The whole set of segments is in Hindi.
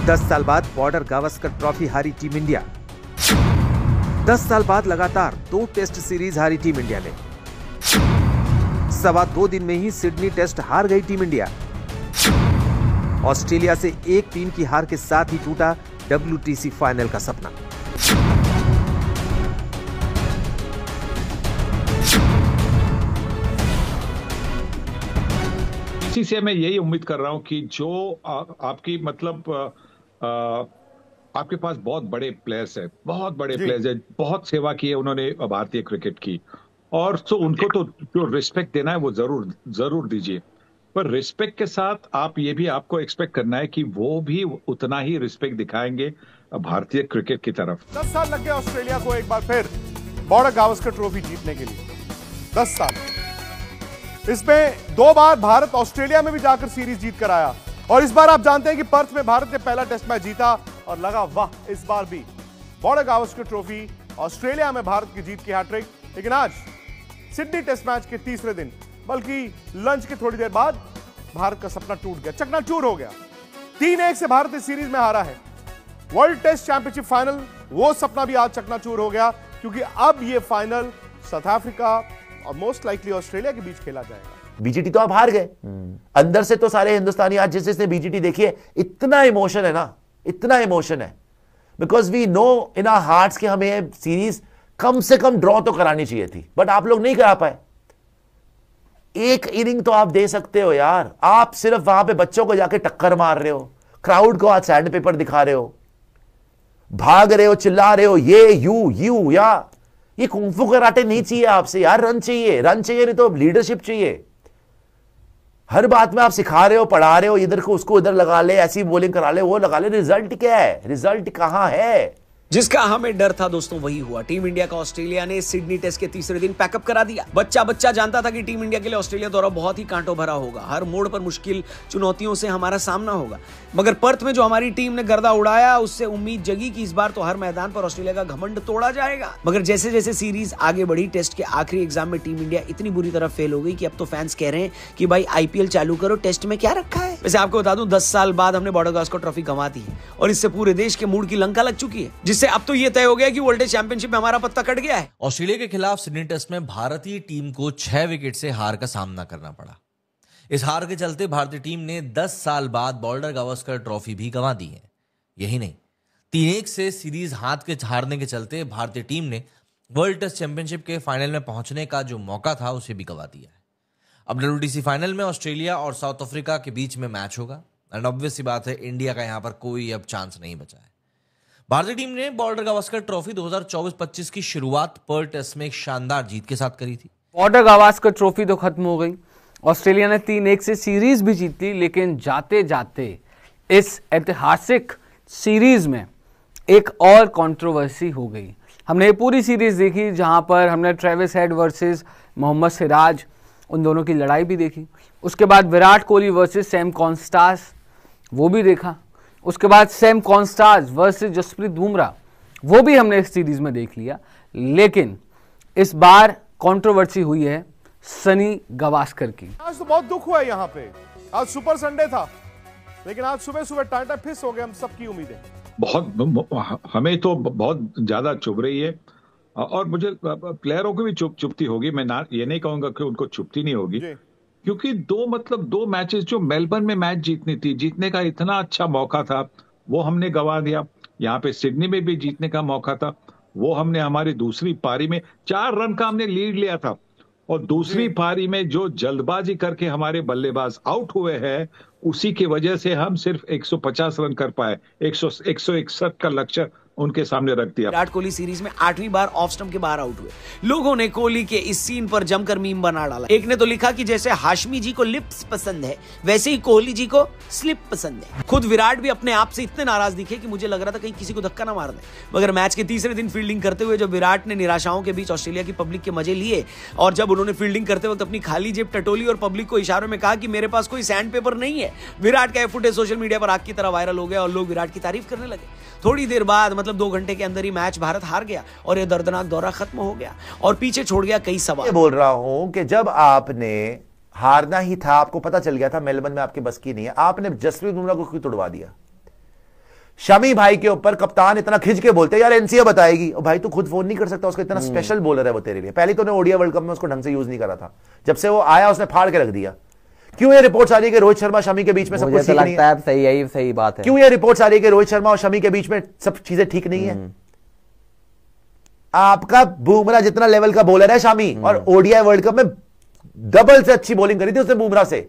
10 साल बाद बॉर्डर गावस्कर ट्रॉफी हारी टीम इंडिया। 10 साल बाद लगातार 2 टेस्ट सीरीज हारी टीम इंडिया ने। 2.25 दिन में ही सिडनी टेस्ट हार गई टीम इंडिया। ऑस्ट्रेलिया से 1 टीम की हार के साथ ही टूटा WTC फाइनल का सपना। इसी से मैं यही उम्मीद कर रहा हूं कि जो आपकी मतलब आपके पास बहुत बड़े प्लेयर्स है, बहुत बड़े प्लेयर्स है, बहुत सेवा की है उन्होंने भारतीय क्रिकेट की, और तो उनको तो जो रिस्पेक्ट देना है वो जरूर दीजिए। पर रिस्पेक्ट के साथ आप ये भी आपको एक्सपेक्ट करना है कि वो भी उतना ही रिस्पेक्ट दिखाएंगे भारतीय क्रिकेट की तरफ। 10 साल लग गए ऑस्ट्रेलिया को एक बार फिर बॉर्डर गावस्कर ट्रॉफी जीतने के लिए। 10 साल। इसमें 2 बार भारत ऑस्ट्रेलिया में भी जाकर सीरीज जीत कर आया, और इस बार आप जानते हैं कि पर्थ में भारत ने पहला टेस्ट मैच जीता और लगा वाह, इस बार भी बॉर्डर गावस्कर ट्रॉफी ऑस्ट्रेलिया में भारत की जीत की हैट्रिक। लेकिन आज सिडनी टेस्ट मैच के तीसरे दिन, बल्कि लंच के थोड़ी देर बाद, भारत का सपना टूट गया, चकनाचूर हो गया। 3-1 से भारत इस सीरीज में हारा है। वर्ल्ड टेस्ट चैंपियनशिप फाइनल, वो सपना भी आज चकनाचूर हो गया, क्योंकि अब ये फाइनल साउथ अफ्रीका और मोस्ट लाइकली ऑस्ट्रेलिया के बीच खेला जाएगा। बीजीटी तो आप हार गए। अंदर से तो सारे हिंदुस्तानी आज जिसने बीजीटी देखी है, इतना इमोशन है ना, इतना इमोशन है, because we know in our hearts कि हमें सीरीज कम से कम ड्रॉ तो करानी चाहिए थी, बट आप लोग नहीं करा पाए। एक इनिंग तो आप दे सकते हो यार। आप सिर्फ वहां पे बच्चों को जाके टक्कर मार रहे हो, क्राउड को आज सैंड पेपर दिखा रहे हो, भाग रहे हो, चिल्ला रहे हो, ये यू या ये कुंफू कराटे नहीं चाहिए आपसे यार। रन चाहिए नहीं तो लीडरशिप चाहिए। हर बात में आप सिखा रहे हो, पढ़ा रहे हो, इधर को उसको उधर लगा ले, ऐसी बॉलिंग करा ले, वो लगा ले। रिजल्ट क्या है? रिजल्ट कहां है? जिसका हमें डर था दोस्तों वही हुआ। टीम इंडिया का ऑस्ट्रेलिया ने सिडनी टेस्ट के तीसरे दिन पैकअप करा दिया। बच्चा जानता था कि टीम इंडिया के लिए ऑस्ट्रेलिया दौरा बहुत ही कांटों भरा होगा, हर मोड़ पर मुश्किल चुनौतियों से हमारा सामना होगा। मगर पर्थ में जो हमारी टीम ने गर्दा उड़ाया, उससे उम्मीद जगी कि इस बार तो हर मैदान पर ऑस्ट्रेलिया का घमंड तोड़ा जाएगा। मगर जैसे जैसे सीरीज आगे बढ़ी, टेस्ट के आखिरी एग्जाम में टीम इंडिया इतनी बुरी तरह फेल हो गई कि अब तो फैंस कह रहे हैं कि भाई IPL चालू करो, टेस्ट में क्या रखा है। वैसे आपको बता दूं, 10 साल बाद हमने बॉर्डर गावस्कर ट्रॉफी गंवा दी है, और इससे पूरे देश के मूड की लंका लग चुकी है, जिससे अब तो ये तय हो गया कि वर्ल्ड टेस्ट चैंपियनशिप में हमारा पत्ता कट गया है। ऑस्ट्रेलिया के खिलाफ सिडनी टेस्ट में भारतीय टीम को 6 विकेट से हार का सामना करना पड़ा। इस हार के चलते भारतीय टीम ने 10 साल बाद बॉर्डर गावस्कर ट्रॉफी भी गंवा दी है। यही नहीं, 3-1 से सीरीज हारने के चलते भारतीय टीम ने वर्ल्ड टेस्ट चैंपियनशिप के फाइनल में पहुंचने का जो मौका था उसे भी गंवा दिया है। अब WTC फाइनल में ऑस्ट्रेलिया और साउथ अफ्रीका के बीच में मैच होगा, एंड ऑब्वियस सी बात है, इंडिया का यहां पर कोई अब चांस नहीं बचा है। भारतीय टीम ने बॉर्डर गावस्कर ट्रॉफी 2024-25 की शुरुआत पर्थ टेस्ट में एक शानदार जीत के साथ करी थी। बॉर्डर गावस्कर ट्रॉफी तो खत्म हो गई, ऑस्ट्रेलिया ने 3-1 से सीरीज भी जीत ली, लेकिन जाते जाते इस ऐतिहासिक सीरीज में एक और कंट्रोवर्सी हो गई। हमने पूरी सीरीज देखी, जहां पर हमने Travis Head versus Mohammed Siraj, उन दोनों की लड़ाई भी देखी। उसके बाद Virat Kohli versus Sam Konstas, वो भी देखा। उसके बाद Sam Konstas versus Jasprit Bumrah, वो भी हमने इस सीरीज में देख लिया। लेकिन इस बार कंट्रोवर्सी हुई है सनी गावस्कर की। आज तो बहुत दुख हुआ है यहाँ पे। आज सुपर संडे था, लेकिन आज सुबह सुबह टाटा फिस हो गए हम सबकी उम्मीदें। बहुत हमें तो बहुत ज्यादा चुभ रही है, और मुझे प्लेयरों को भी चुभती होगी। मैं ये नहीं कहूंगा कि उनको चुभती नहीं होगी, क्योंकि 2 मैचेस जो मेलबर्न में मैच जीतनी थी, जीतने का इतना अच्छा मौका था, वो हमने गंवा दिया। यहाँ पे सिडनी में भी जीतने का मौका था, वो हमने हमारी दूसरी पारी में 4 रन का हमने लीड लिया था, और दूसरी पारी में जो जल्दबाजी करके हमारे बल्लेबाज आउट हुए हैं, उसी की वजह से हम सिर्फ 150 रन कर पाए। 161 का लक्ष्य उनके सामने रख दिया। विराट कोहली सीरीज में 8वीं बार ऑफ स्टंप के बाहर आउट हुए। लोगों ने कोहली के इस सीन पर जमकर मीम बना डाला। एक ने तो लिखा कि जैसे हाशमी जी को लिप्स पसंद है, वैसे ही कोहली जी को स्लिप पसंद है। खुद विराट भी अपने आप से इतने नाराज दिखे कि मुझे लग रहा था कहीं किसी को धक्का ना मार दे। मगर मैच के तीसरे दिन फील्डिंग करते हुए जब विराट ने निराशाओं के बीच ऑस्ट्रेलिया की पब्लिक के मजे लिए, और जब उन्होंने फील्डिंग करते वक्त अपनी खाली जेब टटोली और पब्लिक को इशारों में कहा कि मेरे पास कोई सैंड पेपर नहीं है, विराट का फुटेज सोशल मीडिया पर आग की तरह वायरल हो गया और लोग विराट की तारीफ करने लगे। थोड़ी देर बाद, मतलब 2 घंटे के अंदर ही मैच भारत हार गया और यह दर्दनाक दौरा खत्म हो गया और पीछे छोड़ गया कई सवाल। बोल रहा हूं कि जब आपने हारना ही था, आपको पता चल गया था मेलबर्न में आपकी बस की नहीं है, आपने जसप्रीत बुमराह को क्यों तोड़वा दिया? शमी भाई के ऊपर कप्तान इतना खिंच के बोलते यार एनसीए बताएगी, और भाई तू खुद फोन नहीं कर सकता, उसका इतना स्पेशल बॉलर है वो तेरे लिए। पहले तो ओडीआई वर्ल्ड कप में उसको ढंग से यूज नहीं करा था, जब से वो आया उसने फाड़ के रख दिया। क्यों ये रिपोर्ट्स आ रही है कि रोहित शर्मा शमी के बीच में सब कुछ ठीक नहीं है? सही, यही सही बात है। क्यों ये रिपोर्ट्स आ रही है कि रोहित शर्मा और शमी के बीच में सब चीजें ठीक नहीं है? आपका बुमराह जितना लेवल का बॉलर है शमी, और ओडीआई वर्ल्ड कप में डबल से अच्छी बॉलिंग करी थी उसने बुमराह से।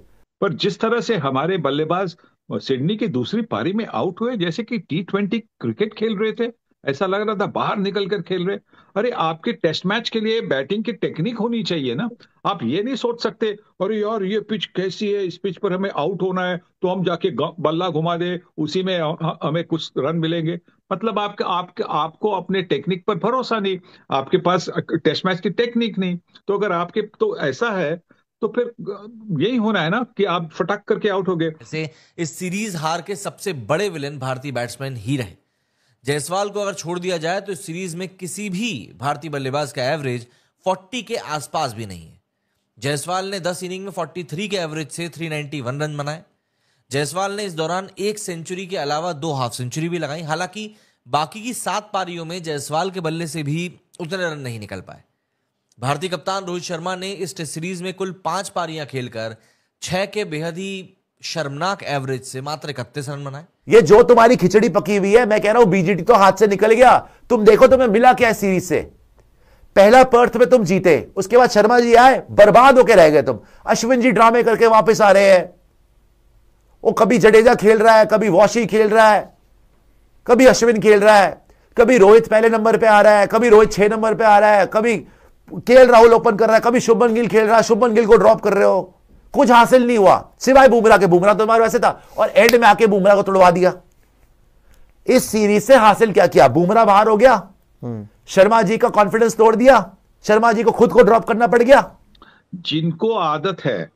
पर जिस तरह से हमारे बल्लेबाज सिडनी की दूसरी पारी में आउट हुए, जैसे कि T20 क्रिकेट खेल रहे थे, ऐसा लग रहा था बाहर निकल कर खेल रहे। अरे आपके टेस्ट मैच के लिए बैटिंग की टेक्निक होनी चाहिए ना। आप ये नहीं सोच सकते अरे यार ये पिच कैसी है, इस पिच पर हमें आउट होना है तो हम जाके बल्ला घुमा दे, उसी में हमें कुछ रन मिलेंगे। मतलब आपको अपने टेक्निक पर भरोसा नहीं, आपके पास टेस्ट मैच की टेक्निक नहीं। तो अगर आपके तो ऐसा है तो फिर यही होना है ना कि आप फटक करके आउट हो गए। जैसे इस सीरीज हार के सबसे बड़े विलेन भारतीय बैट्समैन ही रहे। जायसवाल को अगर छोड़ दिया जाए तो इस सीरीज में किसी भी भारतीय बल्लेबाज का एवरेज 40 के आसपास भी नहीं है। जायसवाल ने 10 इनिंग में 43 के एवरेज से 391 रन बनाए। जायसवाल ने इस दौरान एक सेंचुरी के अलावा 2 हाफ सेंचुरी भी लगाई। हालांकि बाकी की 7 पारियों में जायसवाल के बल्ले से भी उतने रन नहीं निकल पाए। भारतीय कप्तान रोहित शर्मा ने इस टेस्ट सीरीज में कुल 5 पारियां खेलकर 6 के बेहद ही शर्मनाक एवरेज से मात्र 31 रन बनाए। ये जो तुम्हारी खिचड़ी पकी हुई है, मैं कह रहा हूं बीजीटी तो हाथ से निकल गया। तुम देखो तुम्हें मिला क्या इस सीरीज से। पहला पर्थ में तुम जीते, उसके बाद शर्मा जी आए, बर्बाद होकर रह गए तुम। अश्विन जी ड्रामे करके वापस आ रहे हैं, वो कभी जडेजा खेल रहा है, कभी वॉशी खेल रहा है, कभी अश्विन खेल रहा है, कभी रोहित पहले नंबर पे आ रहा है, कभी रोहित 6 नंबर पे आ रहा है, कभी केएल राहुल ओपन कर रहा है, कभी शुभमन गिल खेल रहा है, शुभमन गिल को ड्रॉप कर रहे हो। कुछ हासिल नहीं हुआ सिवाय बुमराह के। बुमराह तो हमारे वैसे था और एंड में आके बुमराह को तोड़वा दिया। इस सीरीज से हासिल क्या किया? बुमराह बाहर हो गया, शर्मा जी का कॉन्फिडेंस तोड़ दिया, शर्मा जी को खुद को ड्रॉप करना पड़ गया। जिनको आदत है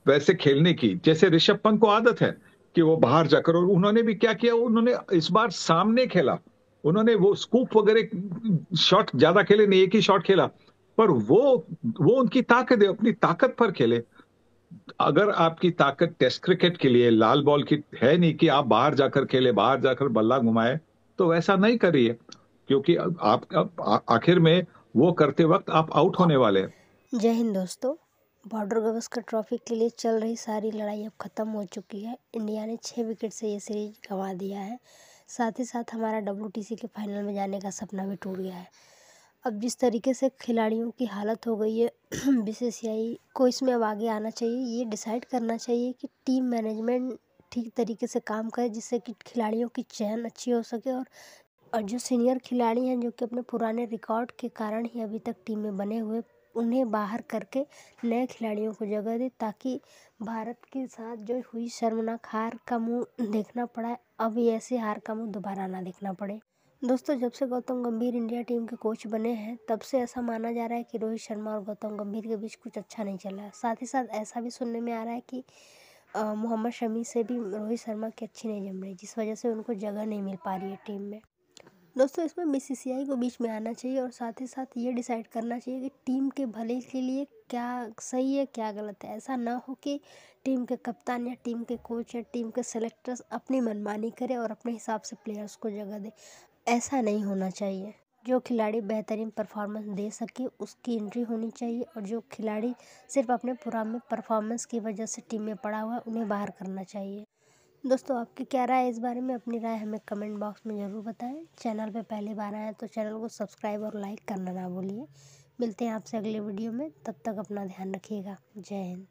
वैसे खेलने की, जैसे ऋषभ पंत को आदत है कि वो बाहर जाकर, और उन्होंने भी क्या किया, उन्होंने इस बार सामने खेला। उन्होंने वो स्कूप वगैरह शॉट ज्यादा खेले नहीं, एक ही शॉट खेला, पर वो उनकी ताकत है, अपनी ताकत पर खेले। अगर आपकी ताकत टेस्ट क्रिकेट के लिए लाल बॉल की है नहीं कि आप बाहर जाकर खेले, बाहर जाकर बल्ला घुमाए, तो वैसा नहीं करिए, क्योंकि आप आखिर में वो करते वक्त आप आउट होने वाले हैं। जय हिंद दोस्तों। बॉर्डर गावस्कर ट्रॉफी के लिए चल रही सारी लड़ाई अब ख़त्म हो चुकी है। इंडिया ने 6 विकेट से ये सीरीज गंवा दिया है। साथ ही साथ हमारा WTC के फाइनल में जाने का सपना भी टूट गया है। अब जिस तरीके से खिलाड़ियों की हालत हो गई है, BCCI को इसमें अब आगे आना चाहिए। ये डिसाइड करना चाहिए कि टीम मैनेजमेंट ठीक तरीके से काम करे, जिससे कि खिलाड़ियों की चयन अच्छी हो सके, और जो सीनियर खिलाड़ी हैं जो कि अपने पुराने रिकॉर्ड के कारण ही अभी तक टीम में बने हुए, उन्हें बाहर करके नए खिलाड़ियों को जगह दे, ताकि भारत के साथ जो हुई शर्मनाक हार का मुंह देखना पड़ा, अब ऐसे हार का मुंह दोबारा ना देखना पड़े। दोस्तों, जब से गौतम गंभीर इंडिया टीम के कोच बने हैं, तब से ऐसा माना जा रहा है कि रोहित शर्मा और गौतम गंभीर के बीच कुछ अच्छा नहीं चल रहा है। साथ ही साथ ऐसा भी सुनने में आ रहा है कि मोहम्मद शमी से भी रोहित शर्मा की अच्छी नहीं जम रही, जिस वजह से उनको जगह नहीं मिल पा रही है टीम में। दोस्तों, इसमें BCCI को बीच में आना चाहिए और साथ ही साथ ये डिसाइड करना चाहिए कि टीम के भले के लिए क्या सही है क्या गलत है। ऐसा ना हो कि टीम के कप्तान या टीम के कोच या टीम के सेलेक्टर्स अपनी मनमानी करें और अपने हिसाब से प्लेयर्स को जगह दे। ऐसा नहीं होना चाहिए। जो खिलाड़ी बेहतरीन परफॉर्मेंस दे सके उसकी एंट्री होनी चाहिए, और जो खिलाड़ी सिर्फ अपने पुराने परफॉर्मेंस की वजह से टीम में पड़ा हुआ है, उन्हें बाहर करना चाहिए। दोस्तों, आपकी क्या राय है इस बारे में? अपनी राय हमें कमेंट बॉक्स में ज़रूर बताएं। चैनल पे पहली बार आए हैं तो चैनल को सब्सक्राइब और लाइक करना ना भूलिए। मिलते हैं आपसे अगले वीडियो में, तब तक अपना ध्यान रखिएगा। जय हिंद।